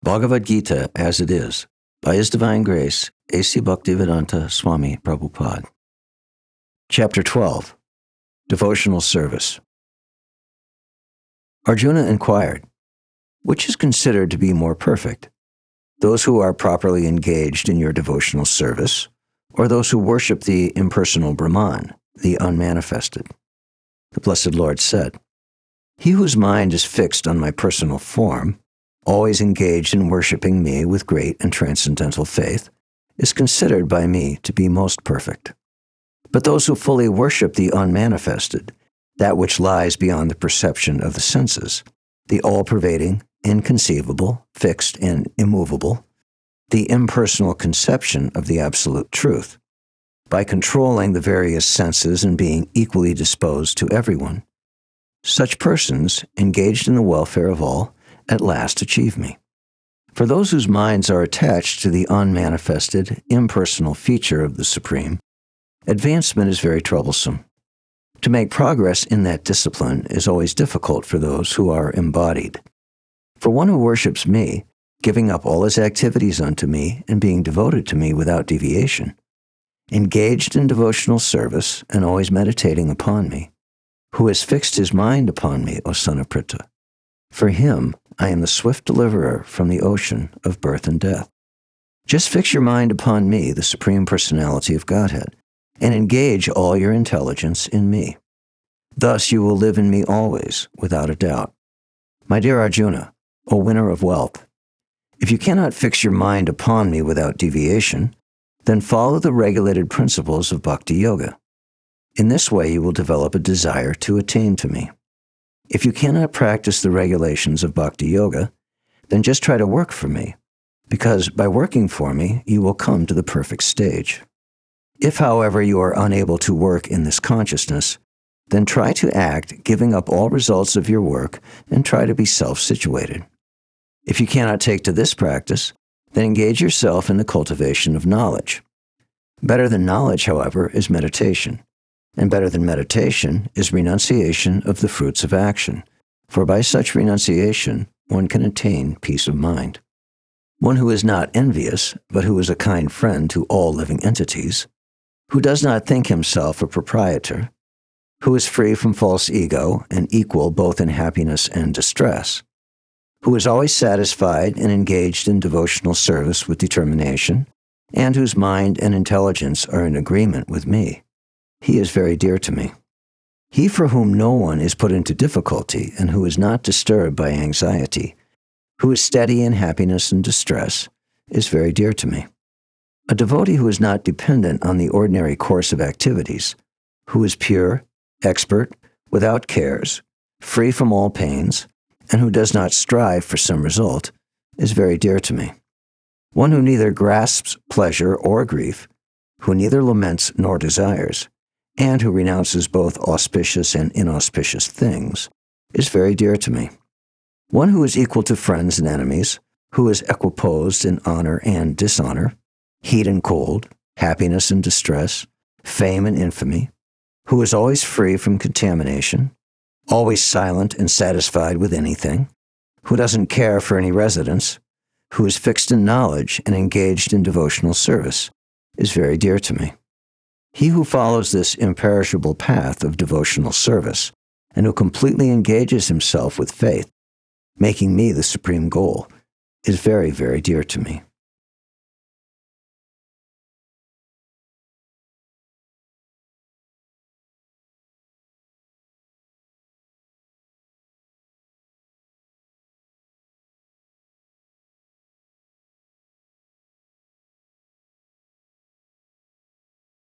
Bhagavad-gītā As It Is, by His Divine Grace, A.C. Bhaktivedanta Swami Prabhupāda. Chapter 12, Devotional Service. Arjuna inquired, which is considered to be more perfect, those who are properly engaged in your devotional service, or those who worship the impersonal Brahman, the unmanifested? The Blessed Lord said, he whose mind is fixed on my personal form, always engaged in worshiping me with great and transcendental faith, is considered by me to be most perfect. But those who fully worship the unmanifested, that which lies beyond the perception of the senses, the all-pervading, inconceivable, fixed, and immovable, the impersonal conception of the absolute truth, by controlling the various senses and being equally disposed to everyone, such persons, engaged in the welfare of all, at last achieve me. For those whose minds are attached to the unmanifested, impersonal feature of the Supreme, advancement is very troublesome. To make progress in that discipline is always difficult for those who are embodied. For one who worships me, giving up all his activities unto me and being devoted to me without deviation, engaged in devotional service and always meditating upon me, who has fixed his mind upon me, O son of Pritha, for him I am the swift deliverer from the ocean of birth and death. Just fix your mind upon me, the Supreme Personality of Godhead, and engage all your intelligence in me. Thus you will live in me always, without a doubt. My dear Arjuna, O winner of wealth, if you cannot fix your mind upon me without deviation, then follow the regulated principles of Bhakti Yoga. In this way you will develop a desire to attain to me. If you cannot practice the regulations of Bhakti Yoga, then just try to work for me, because by working for me, you will come to the perfect stage. If, however, you are unable to work in this consciousness, then try to act, giving up all results of your work, and try to be self-situated. If you cannot take to this practice, then engage yourself in the cultivation of knowledge. Better than knowledge, however, is meditation. And better than meditation is renunciation of the fruits of action, for by such renunciation one can attain peace of mind. One who is not envious, but who is a kind friend to all living entities, who does not think himself a proprietor, who is free from false ego and equal both in happiness and distress, who is always satisfied and engaged in devotional service with determination, and whose mind and intelligence are in agreement with me, he is very dear to me. He for whom no one is put into difficulty and who is not disturbed by anxiety, who is steady in happiness and distress, is very dear to me. A devotee who is not dependent on the ordinary course of activities, who is pure, expert, without cares, free from all pains, and who does not strive for some result, is very dear to me. One who neither grasps pleasure or grief, who neither laments nor desires, and who renounces both auspicious and inauspicious things, is very dear to me. One who is equal to friends and enemies, who is equiposed in honor and dishonor, heat and cold, happiness and distress, fame and infamy, who is always free from contamination, always silent and satisfied with anything, who doesn't care for any residence, who is fixed in knowledge and engaged in devotional service, is very dear to me. He who follows this imperishable path of devotional service and who completely engages himself with faith, making me the supreme goal, is very, very dear to me.